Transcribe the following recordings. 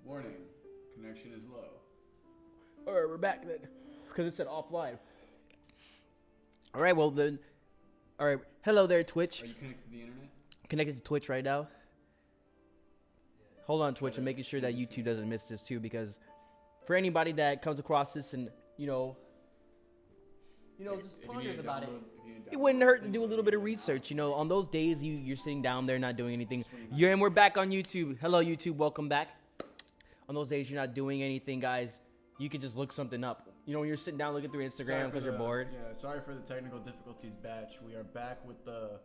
Warning, connection is low. All right, we're back then, because it said offline. All right, well then. All right, hello there, Twitch. Are you connected to the internet? Connected to Twitch right now. Hold on, Twitch. I'm making sure that YouTube doesn't miss this too, because for anybody that comes across this and just ponders about it, it wouldn't hurt to do a little bit of research. On those days you're sitting down there not doing anything. And we're back on YouTube. Hello, YouTube. Welcome back. On those days you're not doing anything, guys, you could just look something up. When you're sitting down looking through Instagram because you're bored. Yeah, sorry for the technical difficulties, batch. We are back with the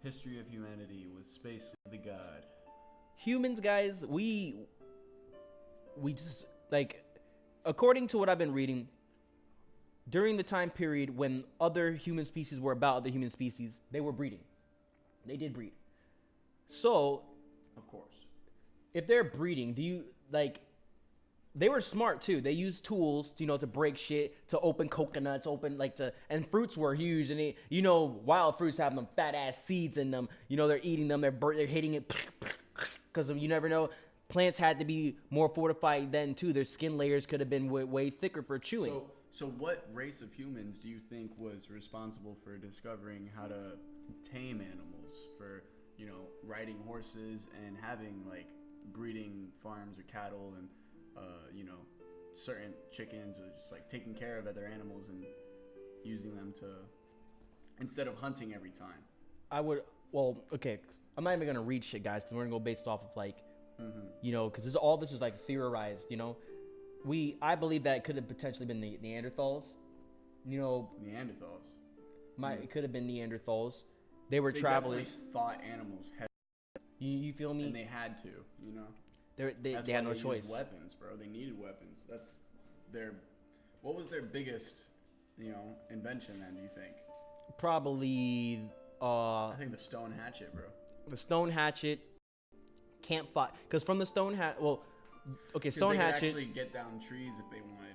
history of humanity with Space the God. Humans, guys, we just, according to what I've been reading, during the time period when other human species were about other human species, they were breeding. They did breed. So, of course, if they're breeding, they were smart too. They used tools, to break shit, to open coconuts, and fruits were huge. And wild fruits have them fat ass seeds in them. They're eating them. They're hitting it because you never know. Plants had to be more fortified then too. Their skin layers could have been way thicker for chewing. So what race of humans do you think was responsible for discovering how to tame animals, for riding horses and having breeding farms or cattle and certain chickens, or just taking care of other animals and using them to, instead of hunting every time? Okay, I'm not even gonna read shit, guys, because we're gonna go based off of because all this is theorized. I believe that it could have potentially been the Neanderthals. Neanderthals. It could have been Neanderthals. They were travelers. Definitely fought animals. You feel me? And they had to, They had no choice. Used weapons, bro. They needed weapons. That's what was their biggest, invention then, do you think? Probably, I think the stone hatchet, bro. The stone hatchet, campfire. Because from the stone hatchet, stone they hatchet. Could actually get down trees if they wanted,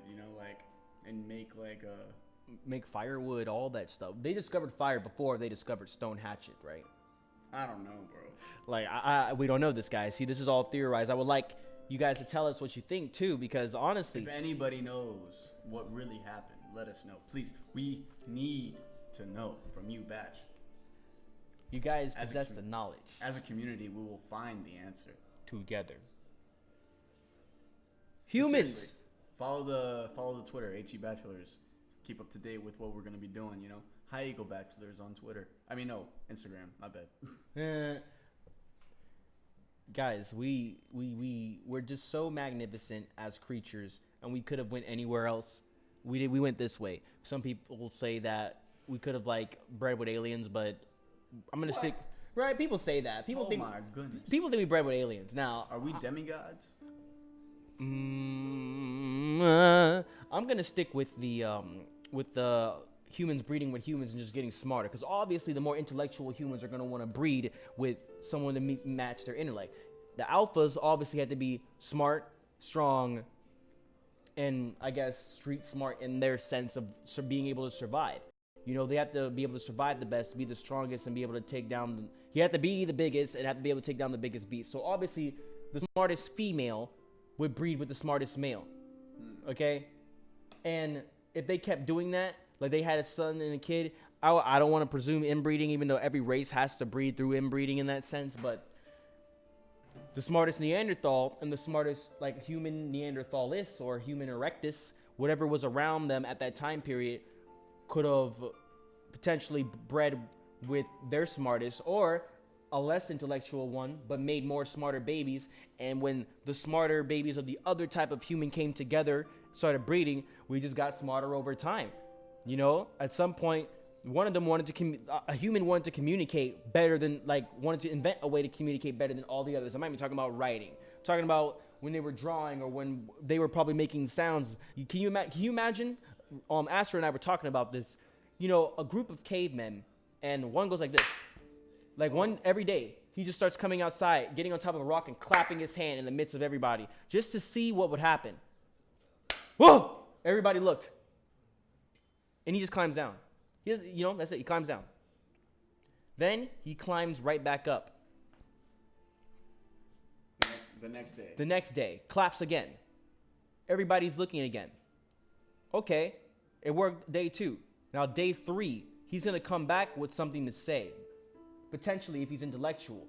and make make firewood, all that stuff. They discovered fire before they discovered stone hatchet, right? I don't know, bro. We don't know this, guys. See, this is all theorized. I would like you guys to tell us what you think too, because honestly, if anybody knows what really happened, let us know, please. We need to know from you, batch. You guys possess the knowledge. As a community, we will find the answer together. Humans. Seriously, follow the Twitter, HE Bachelors. Keep up to date with what we're gonna be doing. High Eagle Bachelors on Twitter. Instagram. My bad. Guys, we're just so magnificent as creatures, and we could have went anywhere else. We went this way. Some people say that we could have bred with aliens, but I'm gonna stick. Right? People say that. People think. My goodness. People think we bred with aliens. Now, are we demigods? I'm gonna stick with the humans breeding with humans and just getting smarter, because obviously the more intellectual humans are going to want to breed with someone to match their intellect. The alphas obviously had to be smart, strong, and I guess street smart in their sense of being able to survive. They have to be able to survive the best, be the strongest, and be able to take down you have to be the biggest and have to be able to take down the biggest beast. So obviously the smartest female would breed with the smartest male. Okay? And if they kept doing that, they had a son and a kid, I don't want to presume inbreeding, even though every race has to breed through inbreeding in that sense, but the smartest Neanderthal and the smartest human Neanderthalis or human erectus, whatever was around them at that time period, could have potentially bred with their smartest, or a less intellectual one, but made more smarter babies. And when the smarter babies of the other type of human came together, started breeding, we just got smarter over time. At some point, one of them a human wanted to communicate better than, wanted to invent a way to communicate better than all the others. I might be talking about writing, talking about when they were drawing, or when they were probably making sounds. Can you imagine? Astra and I were talking about this. A group of cavemen, and one goes like this. One every day, he just starts coming outside, getting on top of a rock and clapping his hand in the midst of everybody, just to see what would happen. Whoa! Everybody looked. And he just climbs down. That's it. He climbs down. Then he climbs right back up. The next day. The next day, claps again. Everybody's looking again. Okay, it worked day 2. Now day 3, he's gonna come back with something to say. Potentially, if he's intellectual.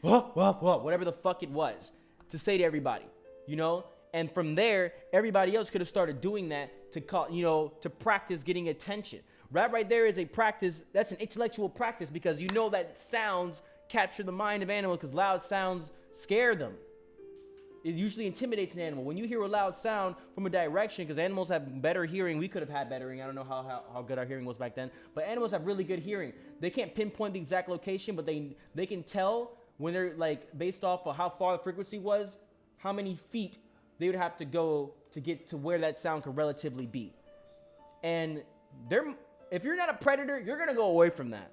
Whatever the fuck it was. To say to everybody, you know? And from there, everybody else could have started doing that to call, you know, to practice getting attention. That right there is a practice, that's an intellectual practice, because you know that sounds capture the mind of animals, because loud sounds scare them. It usually intimidates an animal. When you hear a loud sound from a direction, because animals have better hearing, we could have had better hearing. I don't know how good our hearing was back then, but animals have really good hearing. They can't pinpoint the exact location, but they can tell when they're like, based off of how far the frequency was, how many feet they would have to go to get to where that sound could relatively be. And if you're not a predator, you're going to go away from that.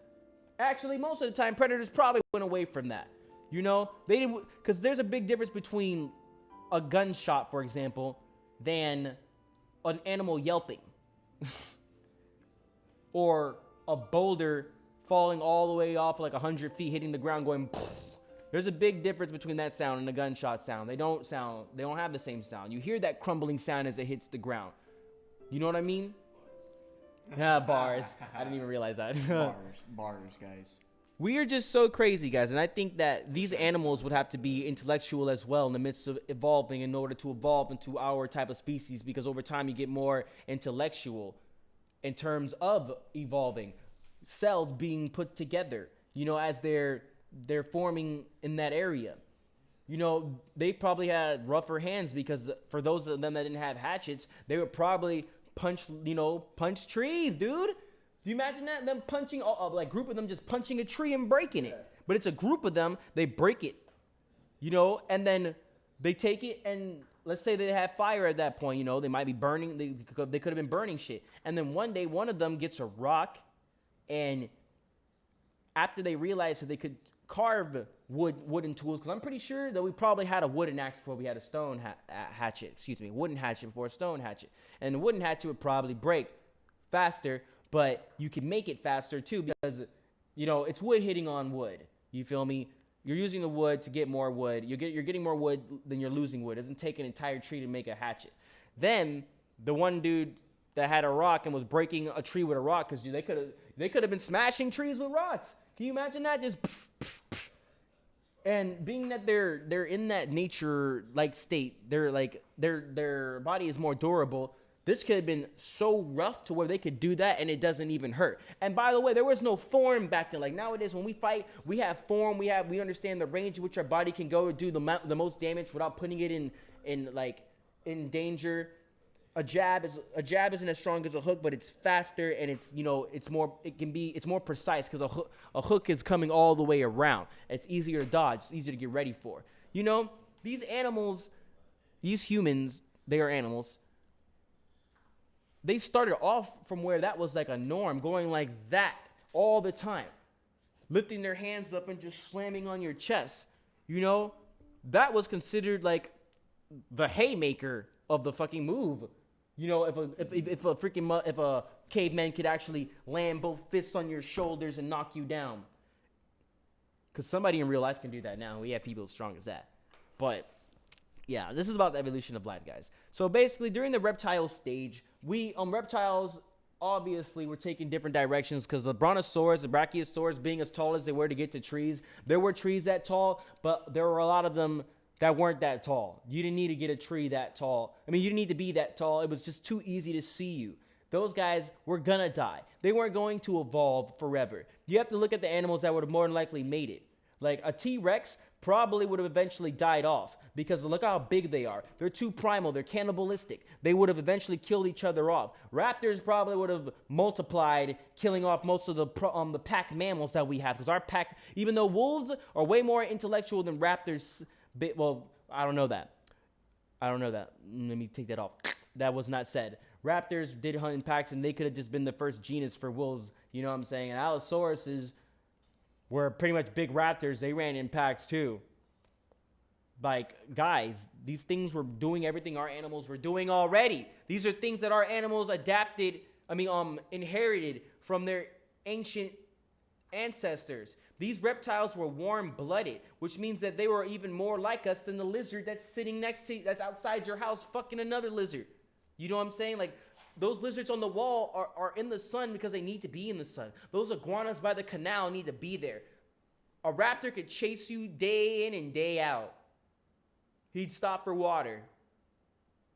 Actually, most of the time, predators probably went away from that. You know, they didn't, because there's a big difference between a gunshot, for example, than an animal yelping. Or a boulder falling all the way off like 100 feet, hitting the ground going, poof. There's a big difference between that sound and a gunshot sound. They don't have the same sound. You hear that crumbling sound as it hits the ground. You know what I mean? Bars. I didn't even realize that. Bars, guys. We are just so crazy, guys. And I think that these animals would have to be intellectual as well in the midst of evolving in order to evolve into our type of species, because over time you get more intellectual in terms of evolving. Cells being put together, you know, as they're forming in that area. You know, they probably had rougher hands, because for those of them that didn't have hatchets, they would probably punch trees, dude. Do you imagine that? Them punching, like group of them just punching a tree and breaking it. But it's a group of them, they break it, you know, and then they take it, and let's say they have fire at that point, you know, they might be burning, they could have been burning shit. And then one day, one of them gets a rock, and after they realized that they could carve wooden tools, because I'm pretty sure that we probably had a wooden axe before we had a stone hatchet. Wooden hatchet before a stone hatchet. And the wooden hatchet would probably break faster, but you can make it faster too, because, you know, it's wood hitting on wood. You feel me? You're using the wood to get more wood. You're getting more wood than you're losing wood. It doesn't take an entire tree to make a hatchet. Then the one dude that had a rock and was breaking a tree with a rock, because they could have been smashing trees with rocks. Can you imagine that? Just and being that they're in that nature like state, they're like their body is more durable. This could have been so rough to where they could do that and it doesn't even hurt. And by the way, there was no form back then. Like nowadays, when we fight, we have form. We understand the range in which our body can go to do the most damage without putting it in danger. A jab isn't as strong as a hook, but it's faster and it's more precise, because a hook is coming all the way around. It's easier to dodge. It's easier to get ready for. You know, these animals, these humans, they are animals. They started off from where that was like a norm, going like that all the time, lifting their hands up and just slamming on your chest. You know, that was considered like the haymaker of the fucking move. You know, if a caveman could actually land both fists on your shoulders and knock you down. Because somebody in real life can do that now. We have people as strong as that. But yeah, this is about the evolution of life, guys. So basically, during the reptile stage, reptiles obviously were taking different directions, because the brontosaurs, the brachiosaurs, being as tall as they were to get to trees, there were trees that tall, but there were a lot of them that weren't that tall. You didn't need to get a tree that tall. I mean, you didn't need to be that tall. It was just too easy to see you. Those guys were gonna die. They weren't going to evolve forever. You have to look at the animals that would have more than likely made it. Like a T-Rex probably would have eventually died off, because look how big they are. They're too primal. They're cannibalistic. They would have eventually killed each other off. Raptors probably would have multiplied, killing off most of the pack mammals that we have, because our pack, even though wolves are way more intellectual than raptors. Well, I don't know that. Let me take that off. That was not said. Raptors did hunt in packs, and they could have just been the first genus for wolves. You know what I'm saying? And Allosauruses were pretty much big raptors. They ran in packs too. Like, guys, these things were doing everything our animals were doing already. These are things that our animals inherited from their ancient ancestors. These reptiles were warm-blooded, which means that they were even more like us than the lizard that's sitting that's outside your house fucking another lizard. You know what I'm saying? Like, those lizards on the wall are in the sun because they need to be in the sun. Those iguanas by the canal need to be there. A raptor could chase you day in and day out. He'd stop for water.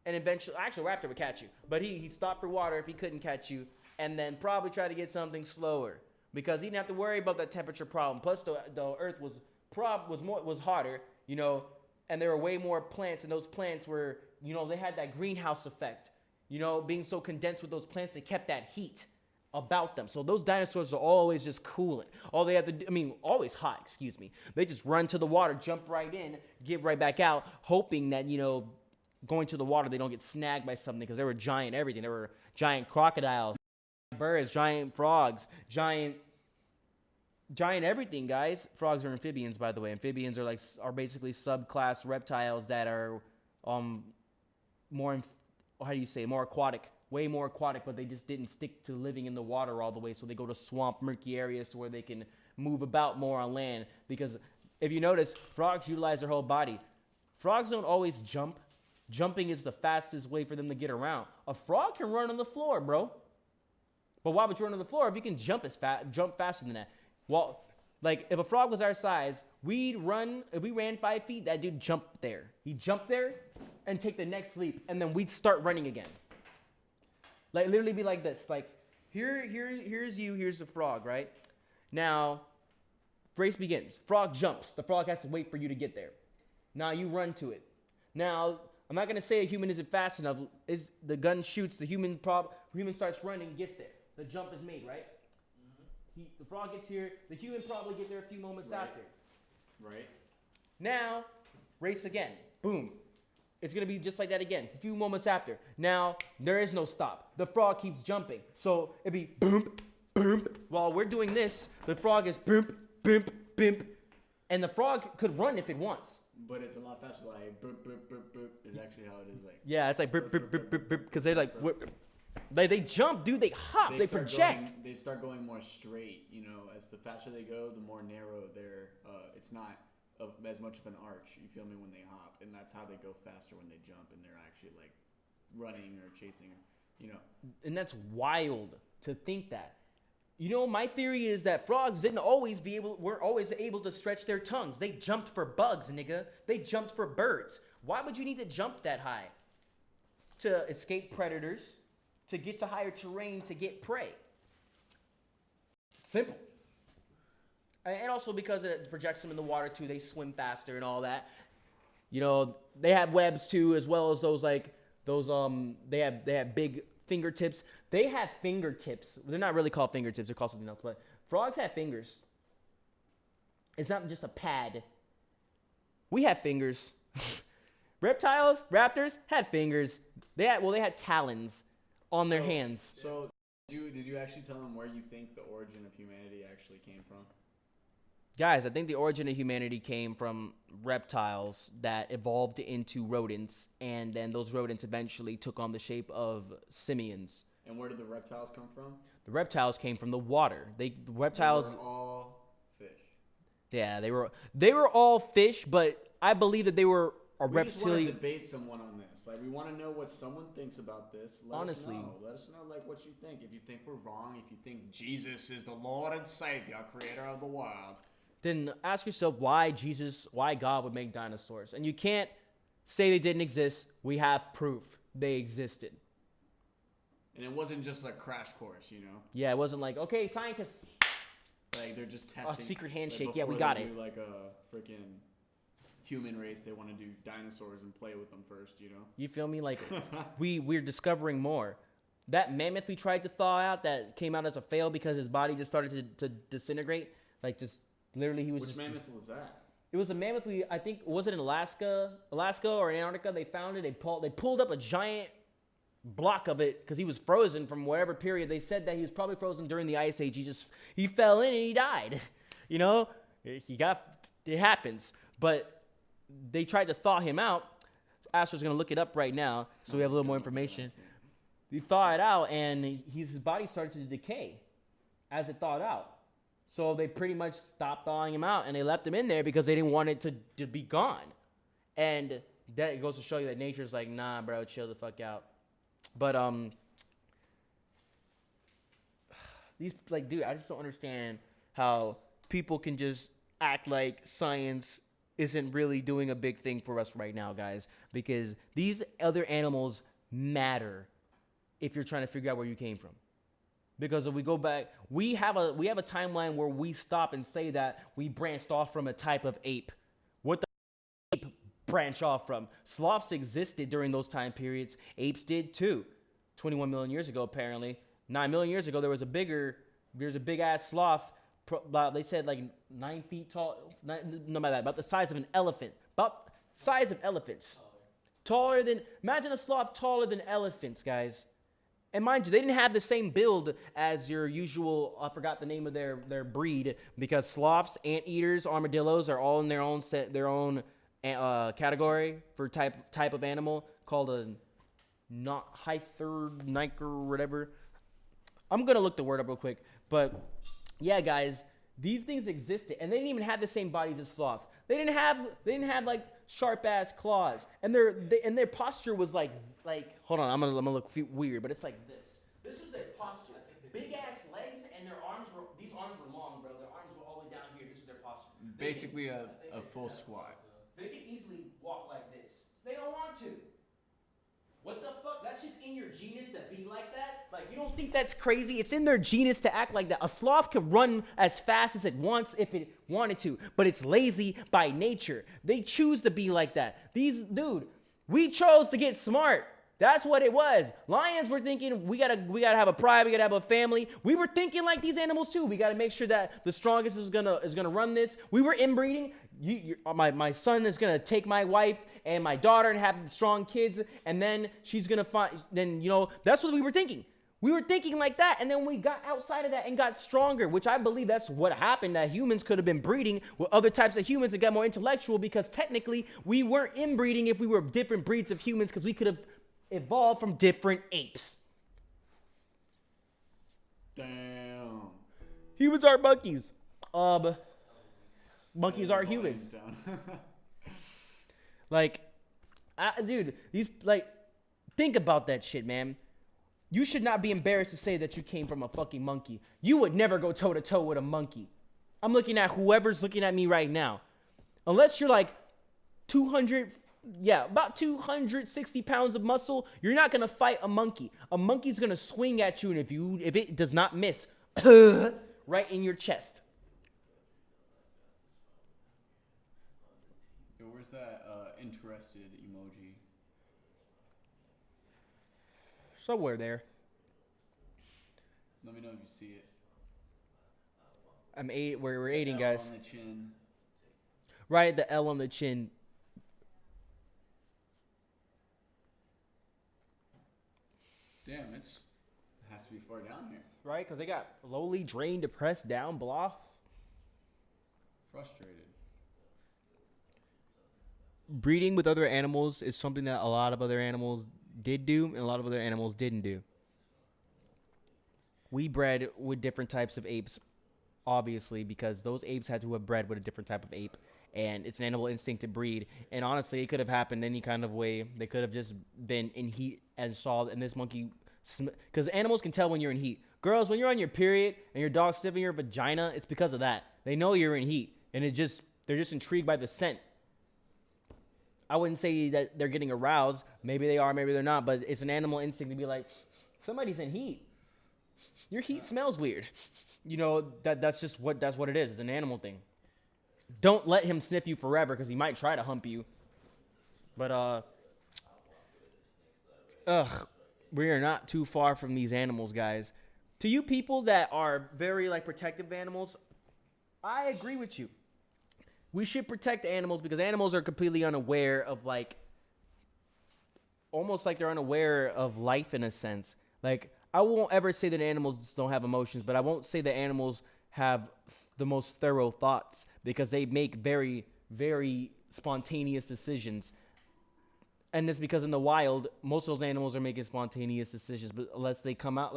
And eventually, actually, a raptor would catch you. But he'd stop for water if he couldn't catch you. And then probably try to get something slower. Because he didn't have to worry about that temperature problem. Plus, the earth was hotter, you know. And there were way more plants. And those plants were, you know, they had that greenhouse effect. You know, being so condensed with those plants, they kept that heat about them. So those dinosaurs are always just cooling. All they have to do, always hot, excuse me. They just run to the water, jump right in, get right back out, hoping that, you know, going to the water, they don't get snagged by something because they were giant everything. There were giant crocodiles, birds, giant frogs, giant everything, guys. Frogs are amphibians, by the way. Amphibians are basically subclass reptiles that are more aquatic. Way more aquatic, but they just didn't stick to living in the water all the way, so they go to swamp, murky areas to where they can move about more on land. Because if you notice, frogs utilize their whole body. Frogs don't always jump. Jumping is the fastest way for them to get around. A frog can run on the floor, bro. But why would you run on the floor if you can jump faster than that? Well, like, if a frog was our size, we'd run, if we ran 5 feet, that dude jumped there. He'd jump there and take the next leap, and then we'd start running again. Like, literally be like this. Like, here's you, here's the frog, right? Now, race begins. Frog jumps. The frog has to wait for you to get there. Now, you run to it. Now, I'm not going to say a human isn't fast enough. The gun shoots, the human starts running, gets there. The jump is made, right? Mm-hmm. The frog gets here. The human probably get there a few moments after. Right. Now, race again. Boom. It's going to be just like that again, a few moments after. Now, there is no stop. The frog keeps jumping. So, it'd be boom, boom. While we're doing this, the frog is boom, boom, boom. And the frog could run if it wants. But it's a lot faster, like, boop, boop, boop, boop, is actually how it is, like. Yeah, it's like, boop, boop, boop, boop, boop, because they're like, they jump, dude, they hop, they project. They start going more straight, you know, as the faster they go, the more narrow it's not as much of an arch, you feel me, when they hop, and that's how they go faster when they jump, and they're actually, like, running or chasing, you know. And that's wild to think that. You know, my theory is that frogs weren't always able to stretch their tongues. They jumped for bugs, nigga. They jumped for birds. Why would you need to jump that high? To escape predators, to get to higher terrain, to get prey. Simple. And also because it projects them in the water too, they swim faster and all that. You know, they have webs too, as well as they have big fingertips. They have fingertips. They're not really called fingertips. They're called something else. But frogs have fingers. It's not just a pad. We have fingers. Raptors had fingers. They had talons on their hands. So, did you actually tell them where you think the origin of humanity actually came from? Guys, I think the origin of humanity came from reptiles that evolved into rodents, and then those rodents eventually took on the shape of simians. And where did the reptiles come from? The reptiles came from the water. They were all fish. Yeah, they were all fish, but I believe that they were a reptilian. We just want to debate someone on this. Like, we want to know what someone thinks about this. Let us know like what you think. If you think we're wrong, if you think Jesus is the Lord and Savior, creator of the world, then ask yourself why God would make dinosaurs. And you can't say they didn't exist. We have proof they existed. And it wasn't just a crash course, you know? Yeah, it wasn't like, okay, scientists. Like, they're just testing. A secret handshake. Yeah, we got it. Like a freaking human race, they want to do dinosaurs and play with them first, you know? You feel me? Like, we're discovering more. That mammoth we tried to thaw out that came out as a fail because his body just started to disintegrate. Like, just... Literally, he was. Which mammoth was that? It was a mammoth. I think, was it in Alaska or in Antarctica? They found it. They pulled up a giant block of it because he was frozen from whatever period. They said that he was probably frozen during the Ice Age. He fell in and he died. You know, it happens. But they tried to thaw him out. Astro's gonna look it up right now, so we have a little more information. He thawed it out, and his body started to decay as it thawed out. So they pretty much stopped thawing him out, and they left him in there because they didn't want it to be gone. And that goes to show you that nature's like, nah, bro, chill the fuck out. But these, like, dude, I just don't understand how people can just act like science isn't really doing a big thing for us right now, guys. Because these other animals matter if you're trying to figure out where you came from. Because if we go back, we have a timeline where we stop and say that we branched off from a type of ape. What the ape branch off from? Sloths existed during those time periods. Apes did too. 21 million years ago, apparently. 9 million years ago, there's a big ass sloth. They said like 9 feet tall. No matter that, about the size of an elephant. About size of elephants. Taller than, imagine a sloth taller than elephants, guys. And mind you, they didn't have the same build as your usual, I forgot the name of their breed, because sloths, anteaters, armadillos are all in their own category for type of animal called a not Niker, whatever. I'm gonna look the word up real quick, but yeah, guys, these things existed, and they didn't even have the same bodies as sloth. They didn't have like sharp ass claws, and their posture was like hold on, I'm gonna look weird, but it's like this. This was their posture. Big ass legs, and these arms were long, bro. Their arms were all the way down here. This is their posture. Basically a full squat. They can easily walk like this. They don't want to. What the fuck? That's just in your genus to be like that? Like, you don't think that's crazy? It's in their genus to act like that. A sloth could run as fast as it wants if it wanted to, but it's lazy by nature. They choose to be like that. Dude, we chose to get smart. That's what it was. Lions were thinking, we gotta have a pride, we gotta have a family. We were thinking like these animals too. We gotta make sure that the strongest is gonna run this. We were inbreeding. My son is gonna take my wife and my daughter and have strong kids, and then she's gonna find. Then that's what we were thinking. We were thinking like that, and then we got outside of that and got stronger, which I believe that's what happened. That humans could have been breeding with other types of humans and got more intellectual, because technically we weren't inbreeding if we were different breeds of humans, because we could have evolved from different apes. Damn. Humans are monkeys. Monkeys are humans. Dude, think about that shit, man. You should not be embarrassed to say that you came from a fucking monkey. You would never go toe to toe with a monkey. I'm looking at whoever's looking at me right now. Unless you're like about 260 pounds of muscle, you're not gonna fight a monkey. A monkey's gonna swing at you, and if it does not miss, right in your chest. Yo, where's that interested emoji? Somewhere there. Let me know if you see it. We're eating, guys. L on the chin. Right, the L on the chin. Damn, it has to be far down here. Right, because they got lowly, drained, depressed, down, blah. Frustrated. Breeding with other animals is something that a lot of other animals did do, and a lot of other animals didn't do. We bred with different types of apes, obviously, because those apes had to have bred with a different type of ape, and it's an animal instinct to breed. And honestly, it could have happened any kind of way. They could have just been in heat and saw, and this monkey, because animals can tell when you're in heat. Girls, when you're on your period and your dog's sniffing your vagina, it's because of that. They know you're in heat, and they're just intrigued by the scent. I wouldn't say that they're getting aroused. Maybe they are, maybe they're not, but it's an animal instinct to be like, somebody's in heat. Your heat smells weird. That's what it is. It's an animal thing. Don't let him sniff you forever, because he might try to hump you. But we are not too far from these animals, guys. To you people that are very protective of animals, I agree with you. We should protect animals, because animals are completely unaware of almost like they're unaware of life in a sense. I won't ever say that animals don't have emotions, but I won't say that animals have the most thorough thoughts, because they make very, very spontaneous decisions. And it's because in the wild, most of those animals are making spontaneous decisions, but unless they come out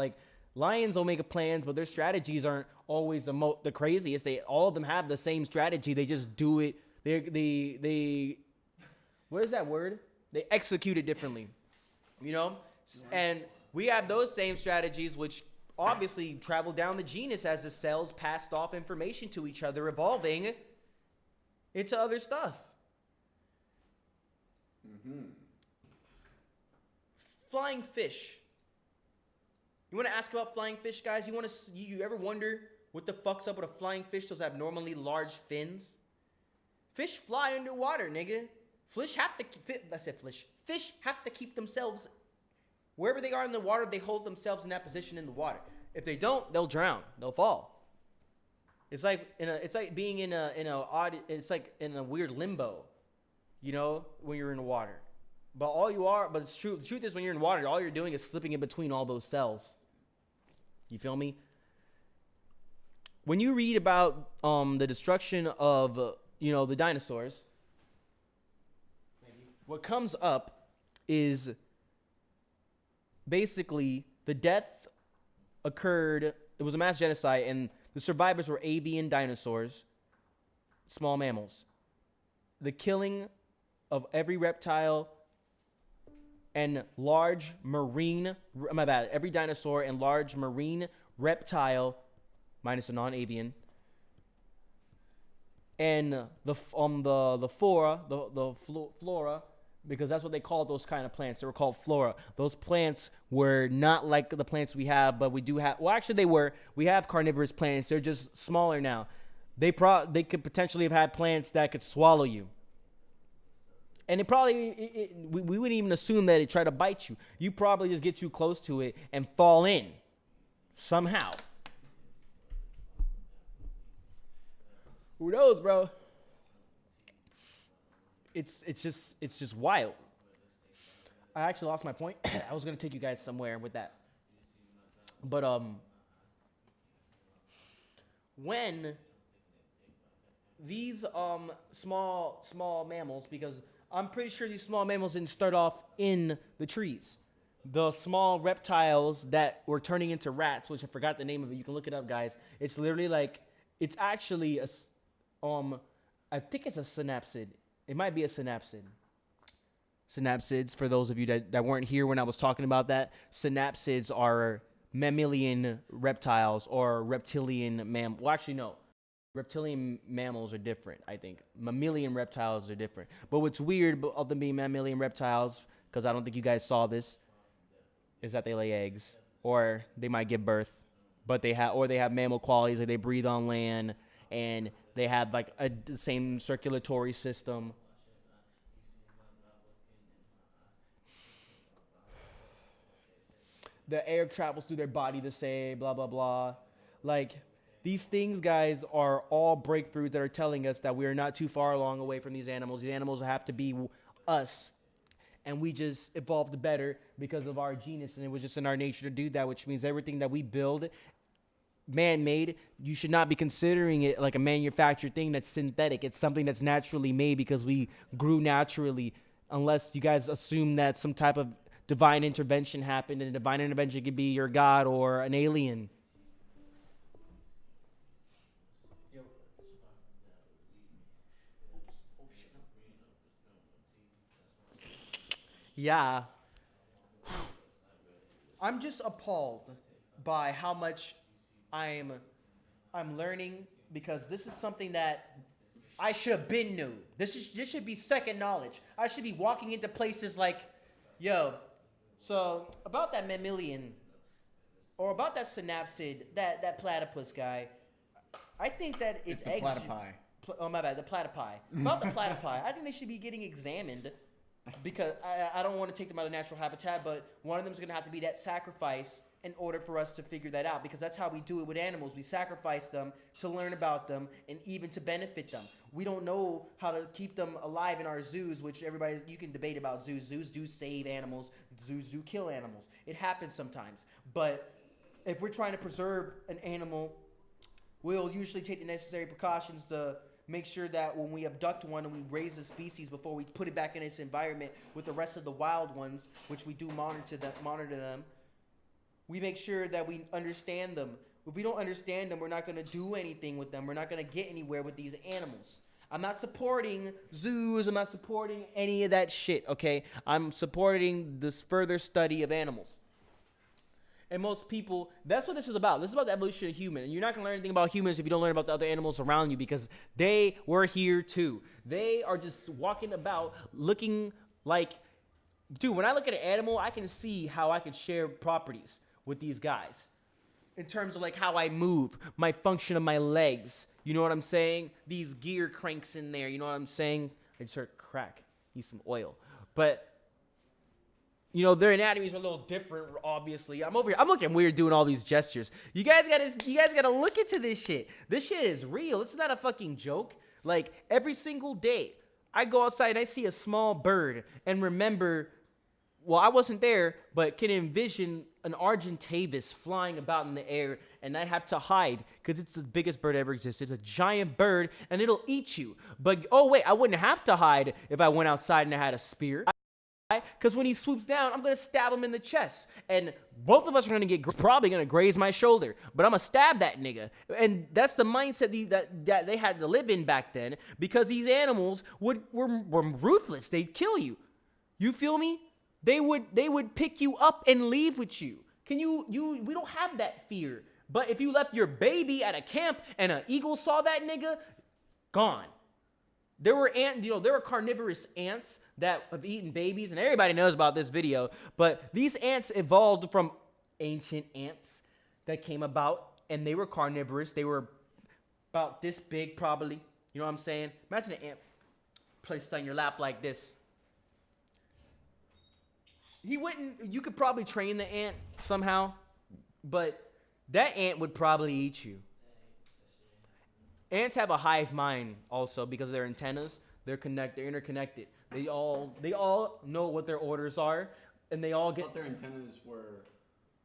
Lions will make plans, but their strategies aren't always the craziest. All of them have the same strategy. They just do it. They what is that word? They execute it differently. You know? And we have those same strategies, which obviously travel down the genus as the cells passed off information to each other, evolving into other stuff. Flying fish. You want to ask about flying fish, guys? You ever wonder what the fuck's up with a flying fish? Those abnormally large fins. Fish fly underwater, nigga. Fish have to keep themselves wherever they are in the water. They hold themselves in that position in the water. If they don't, they'll drown. They'll fall. It's like being in a weird limbo, you know, when you're in the water. But it's true. The truth is, when you're in water, all you're doing is slipping in between all those cells. You feel me? When you read about the destruction of the dinosaurs, what comes up is basically the death occurred. It was a mass genocide, and the survivors were avian dinosaurs, small mammals. The killing of every reptile and large marine, every dinosaur and large marine reptile, minus a non-avian, and the flora, because that's what they call those kind of plants. They were called flora. Those plants were not like the plants we have, but we do have. Well, actually, they were. We have carnivorous plants. They're just smaller now. They could potentially have had plants that could swallow you. And we wouldn't even assume that it tried to bite you. You probably just get too close to it and fall in somehow. Who knows, bro? It's just wild. I actually lost my point. I was gonna take you guys somewhere with that. But when these small mammals, because I'm pretty sure these small mammals didn't start off in the trees. The small reptiles that were turning into rats, which I forgot the name of it. You can look it up, guys. It's literally it's actually I think it's a synapsid. It might be a synapsid. Synapsids, for those of you that weren't here when I was talking about that, synapsids are mammalian reptiles or reptilian mammals. Well, actually, no. Reptilian mammals are different, I think. Mammalian reptiles are different. But what's weird of them being mammalian reptiles, because I don't think you guys saw this, is that they lay eggs, or they might give birth, but they have mammal qualities, like they breathe on land, and they have like the same circulatory system. The air travels through their body the same, blah blah blah. Like, these things, guys, are all breakthroughs that are telling us that we are not too far along away from these animals. These animals have to be us. And we just evolved better because of our genus. And it was just in our nature to do that, which means everything that we build, man-made, you should not be considering it like a manufactured thing that's synthetic. It's something that's naturally made because we grew naturally, unless you guys assume that some type of divine intervention happened. And divine intervention could be your God or an alien. Yeah. I'm just appalled by how much I'm learning, because this is something that I should have been knew. This should be second knowledge. I should be walking into places like, yo, so about that mammalian, or about that synapsid, that platypus guy, I think that it's the platypi. Oh, my bad, the platypi. About the platypi, I think they should be getting examined. Because I don't want to take them out of natural habitat, but one of them is going to have to be that sacrifice in order for us to figure that out. Because that's how we do it with animals. We sacrifice them to learn about them and even to benefit them. We don't know how to keep them alive in our zoos, which you can debate about zoos. Zoos do save animals. Zoos do kill animals. It happens sometimes. But if we're trying to preserve an animal, we'll usually take the necessary precautions to make sure that when we abduct one and we raise the species before we put it back in its environment with the rest of the wild ones, which we do monitor them, We make sure that we understand them. If we don't understand them, we're not going to do anything with them. We're not going to get anywhere with these animals. I'm not supporting zoos. I'm not supporting any of that shit, okay? I'm supporting this further study of animals. And most people, that's what this is about. This is about the evolution of human. And you're not going to learn anything about humans if you don't learn about the other animals around you, because they were here too. They are just walking about looking like, dude, when I look at an animal, I can see how I could share properties with these guys. In terms of like how I move, my function of my legs. You know what I'm saying? These gear cranks in there. You know what I'm saying? I just heard crack. Need some oil. But, you know, their anatomies are a little different, obviously. I'm over here. I'm looking weird doing all these gestures. You guys gotta look into this shit. This shit is real. It's not a fucking joke. Like, every single day, I go outside and I see a small bird and remember, well, I wasn't there, but can envision an Argentavis flying about in the air, and I'd have to hide because it's the biggest bird ever existed. It's a giant bird, and it'll eat you. But, oh, wait, I wouldn't have to hide if I went outside and I had a spear. Because when he swoops down, I'm going to stab him in the chest. And both of us are going to probably going to graze my shoulder. But I'm going to stab that nigga. And that's the mindset that they had to live in back then, because these animals were ruthless. They'd kill you. You feel me? They would pick you up and leave with you. We don't have that fear. But if you left your baby at a camp and an eagle saw that nigga, gone. There were carnivorous ants that have eaten babies, and everybody knows about this video. But these ants evolved from ancient ants that came about, and they were carnivorous. They were about this big, probably. You know what I'm saying? Imagine an ant placed on your lap like this. You could probably train the ant somehow, but that ant would probably eat you. Ants have a hive mind also because of their antennas. They're interconnected. They all know what their orders are, and they all get. I thought their antennas were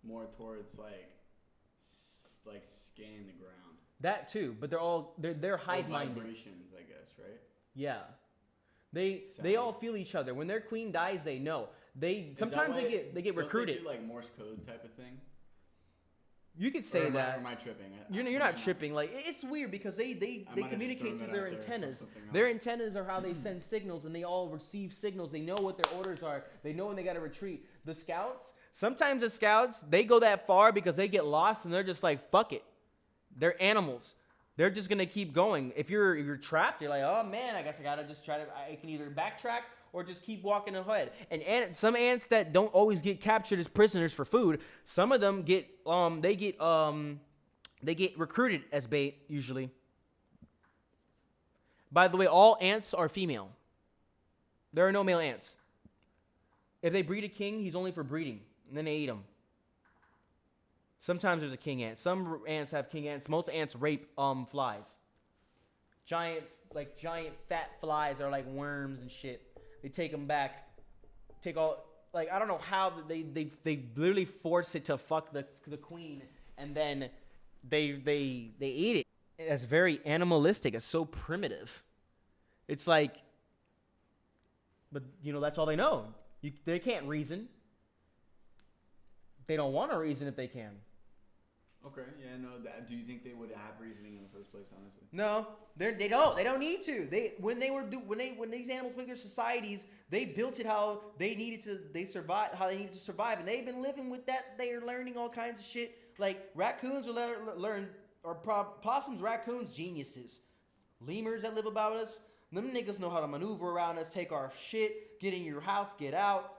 more towards like scanning the ground. That too, but they're hive minded. Vibrations, I guess, right? Yeah, they all feel each other. When their queen dies, they know. Sometimes they get recruited. Don't they do like Morse code type of thing? You could say that. Or am I tripping? You're not tripping. Like, it's weird because they communicate through their antennas. Their antennas are how they send signals, and they all receive signals. They know what their orders are. They know when they got to retreat. Sometimes the scouts, they go that far because they get lost, and they're just like, fuck it. They're animals. They're just gonna keep going. If you're trapped, you're like, oh man, I guess I gotta just I can either backtrack or just keep walking ahead. And some ants that don't always get captured as prisoners for food, some of them get recruited as bait usually. By the way, all ants are female. There are no male ants. If they breed a king, he's only for breeding, and then they eat him. Sometimes there's a king ant. Some ants have king ants. Most ants rape flies. Giant fat flies are like worms and shit. They take them back. I don't know how they literally force it to fuck the queen, and then they eat it. It's very animalistic. It's so primitive. It's like, but that's all they know. They can't reason. They don't want to reason if they can. Okay, yeah, no. Do you think they would have reasoning in the first place? Honestly, no, they don't. They don't need to. When these animals make their societies, they built it how they needed to. They survived how they needed to survive, and they've been living with that. They are learning all kinds of shit. Like raccoons possums, raccoons, geniuses. Lemurs that live about us, them niggas know how to maneuver around us, take our shit, get in your house, get out.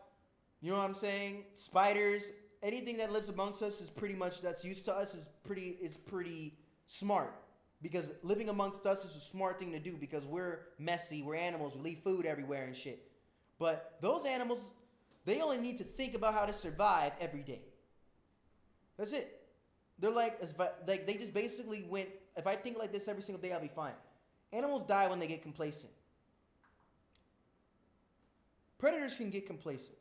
You know what I'm saying? Spiders. Anything that lives amongst us is pretty much that's used to us is pretty smart, because living amongst us is a smart thing to do because we're messy, we're animals, we leave food everywhere and shit. But those animals, they only need to think about how to survive every day. That's it. They're like they just basically went, if I think like this every single day, I'll be fine. Animals die when they get complacent. Predators can get complacent,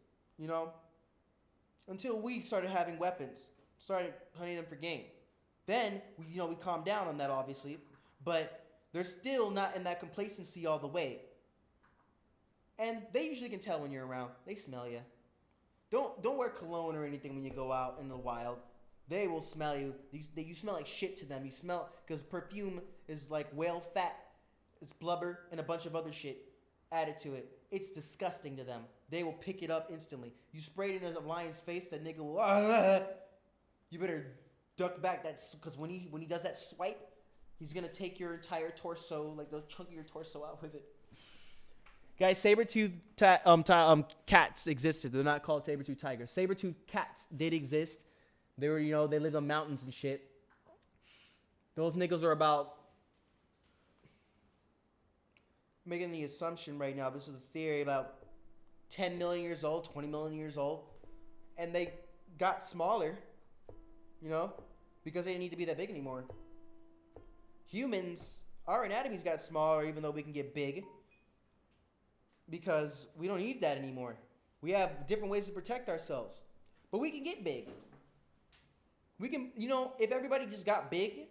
until we started having weapons, started hunting them for game. Then, we calmed down on that, obviously, but they're still not in that complacency all the way. And they usually can tell when you're around. They smell you. Don't wear cologne or anything when you go out in the wild. they will smell you. You smell like shit to them. You smell, because perfume is like whale fat. It's blubber and a bunch of other shit added to it. It's disgusting to them. They will pick it up instantly. You spray it in a lion's face, that nigga will. You better duck back. That's because when he does that swipe, he's gonna take your entire torso, like the chunk of your torso, out with it. Guys, saber-toothed cats existed. They're not called saber-toothed tigers. Saber-toothed cats did exist. They were, they lived on mountains and shit. Those niggas are about. Making the assumption right now, this is a theory, about 10 million years old, 20 million years old, and they got smaller, because they didn't need to be that big anymore. Humans, our anatomies got smaller, even though we can get big, because we don't need that anymore. We have different ways to protect ourselves, but we can get big. We can, if everybody just got big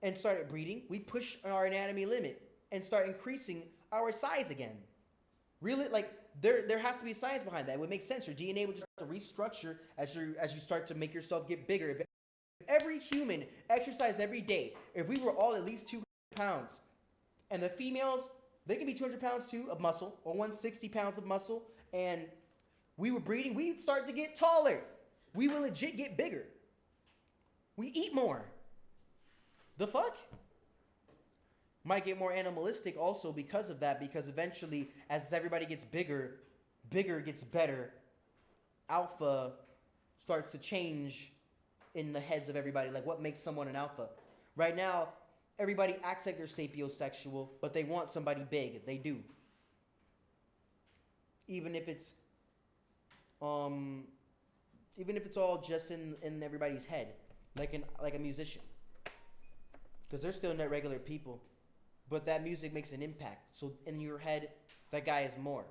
and started breeding, we push our anatomy limit and start increasing our size again. Really, like there has to be science behind that. It would make sense. Your DNA would just start to restructure as you start to make yourself get bigger. If every human exercised every day, if we were all at least 200 pounds, and the females, they can be 200 pounds too of muscle, or 160 pounds of muscle, and we were breeding, we'd start to get taller. We will legit get bigger. We eat more. The fuck? Might get more animalistic also because of that, because eventually, as everybody gets bigger gets better. Alpha starts to change in the heads of everybody, like what makes someone an alpha. Right now, everybody acts like they're sapiosexual, but they want somebody big. They do. Even if it's all just in everybody's head, like a musician. Because they're still not regular people. But that music makes an impact. So in your head, that guy is more.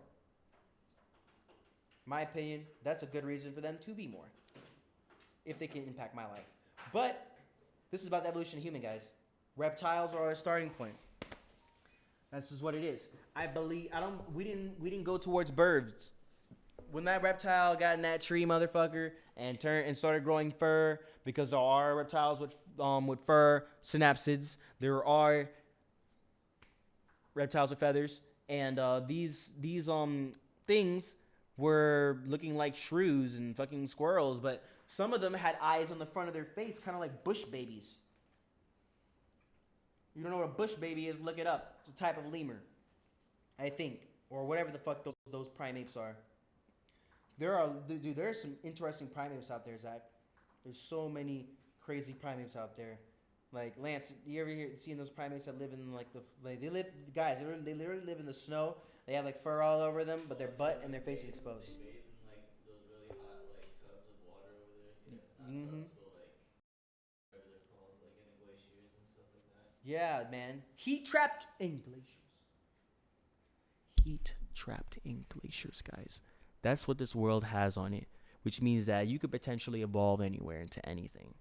My opinion, that's a good reason for them to be more. If they can impact my life. But this is about the evolution of human, guys. Reptiles are our starting point. That's just what it is. We didn't go towards birds. When that reptile got in that tree, motherfucker, and started growing fur, because there are reptiles with fur, synapsids. There are reptiles with feathers, and these things were looking like shrews and fucking squirrels, but some of them had eyes on the front of their face, kind of like bush babies. You don't know what a bush baby is? Look it up. It's a type of lemur, I think, or whatever the fuck those primates are. There are some interesting primates out there, Zach. There's so many crazy primates out there. Like, Lance, you ever seen those primates that live in they literally live in the snow. They have like fur all over them, but their butt and their face is exposed. They bathe in like those really hot like tubs of water over there. Yeah, not tubs, but like whatever they're called, like in the glaciers and stuff like that. Yeah, man. Heat trapped in glaciers. Heat trapped in glaciers, guys. That's what this world has on it, which means that you could potentially evolve anywhere into anything.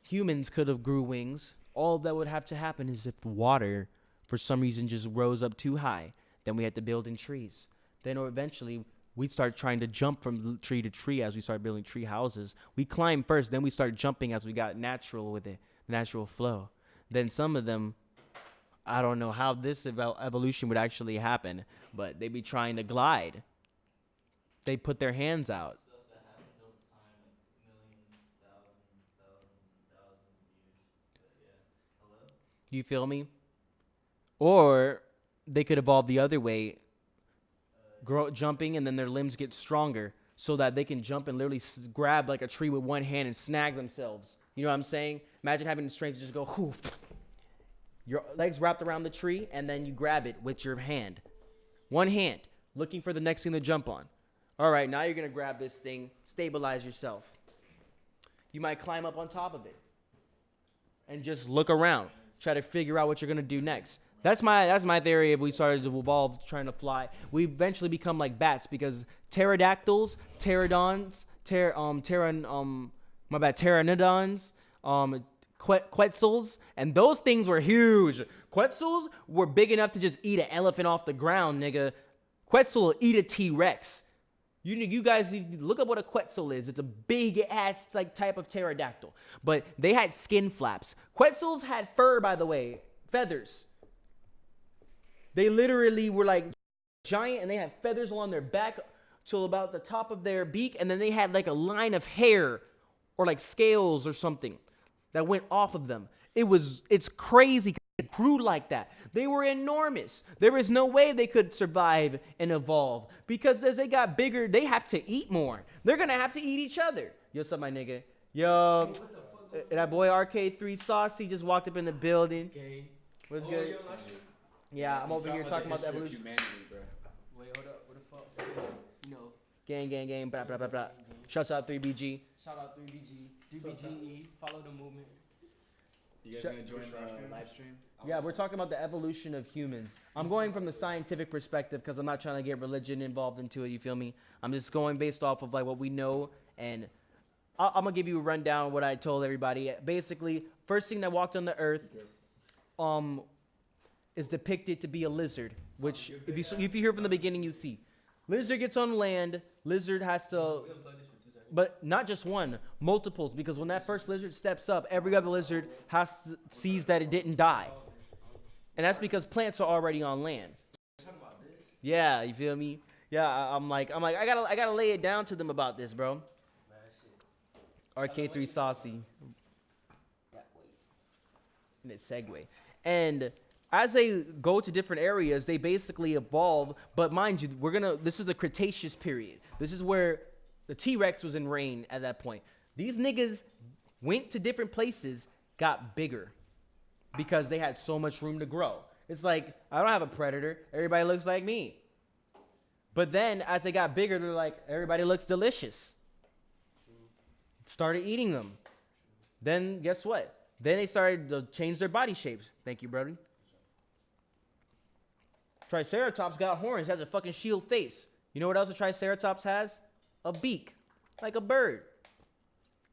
Humans could have grew wings. All that would have to happen is if the water, for some reason, just rose up too high. Then we had to build in trees. Then eventually, we'd start trying to jump from tree to tree as we start building tree houses. We climb first, then we start jumping as we got natural with it, natural flow. Then some of them, I don't know how this evolution would actually happen, but they'd be trying to glide. They put their hands out. Stuff that happened over time, like millions, thousands of years. But yeah, hello? You feel me? Or they could evolve the other way, jumping, and then their limbs get stronger so that they can jump and literally grab like a tree with one hand and snag themselves. You know what I'm saying? Imagine having the strength to just go, whoo, your legs wrapped around the tree, and then you grab it with your hand. One hand, looking for the next thing to jump on. All right, now you're going to grab this thing, stabilize yourself. You might climb up on top of it and just look around, try to figure out what you're going to do next. That's my theory. If we started to evolve trying to fly, we eventually become like bats, because pterodactyls, pteranodons, quetzals, and those things were huge. Quetzals were big enough to just eat an elephant off the ground, nigga. Quetzal will eat a T-Rex. You guys need to look up what a Quetzal is. It's a big ass like type of pterodactyl. But they had skin flaps. Quetzals had fur, by the way, feathers. They literally were like giant, and they had feathers along their back till about the top of their beak, and then they had like a line of hair or like scales or something that went off of them. It's crazy. It grew like that. They were enormous. There is no way they could survive and evolve because as they got bigger, they have to eat more. They're gonna have to eat each other. Yo, what's up, my nigga? Yo, that boy RK3 Saucy just walked up in the building. What's good? Yeah, I'm over here talking about the evolution. Humanity, bro. Wait, hold up. What the fuck? You know. Gang, blah, blah, blah, blah. Shouts out 3BG. Shout out 3BG. 3BGE. Follow the movement. You guys gonna join the live stream? Yeah, we're talking about the evolution of humans. I'm going from the scientific perspective because I'm not trying to get religion involved into it, you feel me? I'm just going based off of like what we know, and I'm gonna give you a rundown of what I told everybody. Basically, first thing that walked on the earth is depicted to be a lizard, which if you hear from the beginning, you see. Lizard gets on land, lizard has to, but not just one, multiples, because when that first lizard steps up, every other lizard sees that it didn't die. And that's because plants are already on land. Yeah, you feel me? Yeah, I'm like, I gotta lay it down to them about this, bro. RK3 Saucy. And it's segue. And as they go to different areas, they basically evolve. But mind you, this is the Cretaceous period. This is where the T-Rex was in reign at that point. These niggas went to different places, got bigger because they had so much room to grow. It's like, I don't have a predator. Everybody looks like me. But then as they got bigger, they're like, everybody looks delicious. Started eating them. Then guess what? Then they started to change their body shapes. Thank you, brother. Triceratops got horns, has a fucking shield face. You know what else a Triceratops has? A beak. Like a bird.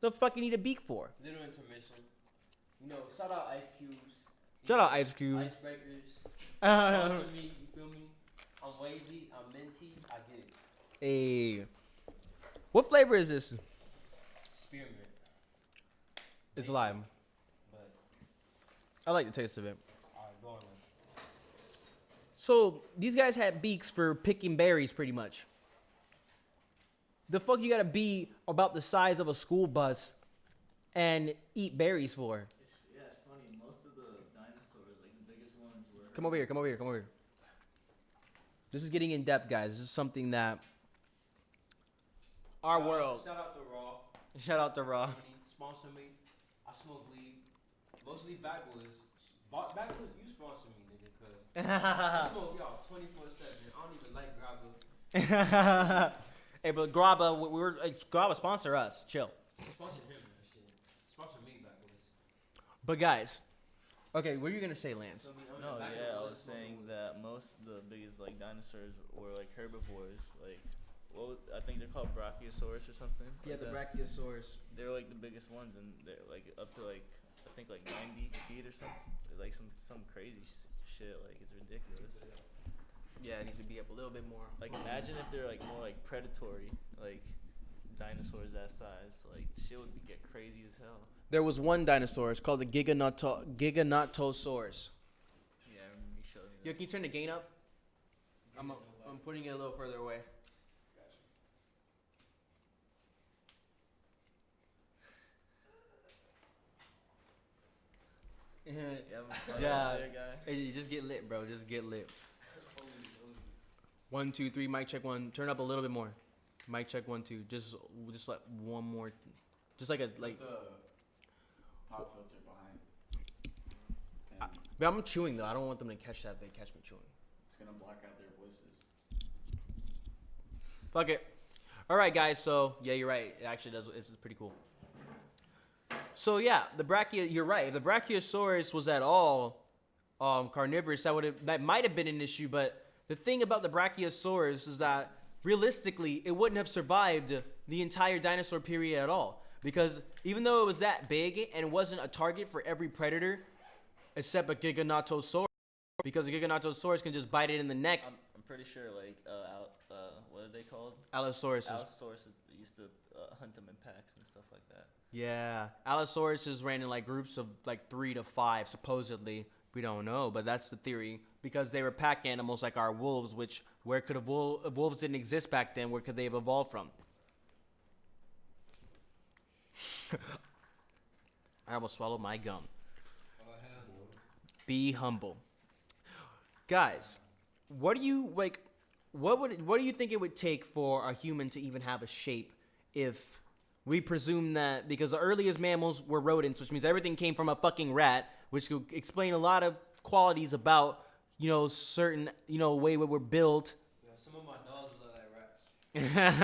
The fuck you need a beak for? Little intermission. You know, shout out Ice Cubes. Shout out Ice Cube. Icebreakers. Sponsor me, you feel me? I'm wavy, I'm minty, I get it. Hey. What flavor is this? Spearmint. It's lime. But, I like the taste of it. alright, go on then. So, these guys had beaks for picking berries pretty much. The fuck you gotta be about the size of a school bus and eat berries for? Yeah, it's funny. Most of the dinosaurs, like the biggest ones, were. Come over here. This is getting in depth, guys. This is something that our world. Shout out to Raw. Shout out to Raw. Sponsor me. I smoke weed. Mostly backwoods. Backwoods, you sponsor me, nigga, cause I smoke y'all 24/7. I don't even like grabber. Hey, but Graba, Graba sponsor us. Chill. Sponsor him, man. Shit. Sponsor me, backwoods. But guys, okay, what are you gonna say, Lance? No, yeah, I was saying that most of the biggest like dinosaurs were like herbivores. Like, I think they're called Brachiosaurus or something. Yeah, the like that. Brachiosaurus. They're like the biggest ones, and they're like up to like I think like 90 feet or something. They're like some crazy shit. Like it's ridiculous. Yeah, it needs to be up a little bit more. Like imagine if they're like more like predatory, like dinosaurs that size. Like shit would get crazy as hell. There was one dinosaur. It's called the Giganotosaurus. Yeah, I remember you showing me Yo, that. can you turn the gain up? I'm putting it a little further away. Yeah. Hey, you just get lit, bro. Just get lit. 1, 2, 3. Mic check 1. Turn up a little bit more. Mic check 1, 2. Just like one more. Just like a like. The pop filter behind. But I'm chewing though. I don't want them to catch that. If they catch me chewing. It's gonna block out their voices. Fuck it. All right, guys. So yeah, you're right. It actually does. It's pretty cool. So yeah, you're right. If the Brachiosaurus was at all carnivorous, that might have been an issue. But the thing about the Brachiosaurus is that realistically, it wouldn't have survived the entire dinosaur period at all. Because even though it was that big and it wasn't a target for every predator, except a Giganotosaurus, because a Giganotosaurus can just bite it in the neck. I'm pretty sure like what are they called? Allosaurus. Allosaurus used to hunt them in packs and stuff like that. Yeah, Allosaurus ran in like groups of like 3 to 5 supposedly. We don't know, but that's the theory because they were pack animals like our wolves. Which where could if wolves didn't exist back then? Where could they have evolved from? I almost swallowed my gum. Be humble, guys. What do you like? What do you think it would take for a human to even have a shape? If we presume that because the earliest mammals were rodents, which means everything came from a fucking rat, which could explain a lot of qualities about certain way we were built. Yeah, some of my dogs look like rats.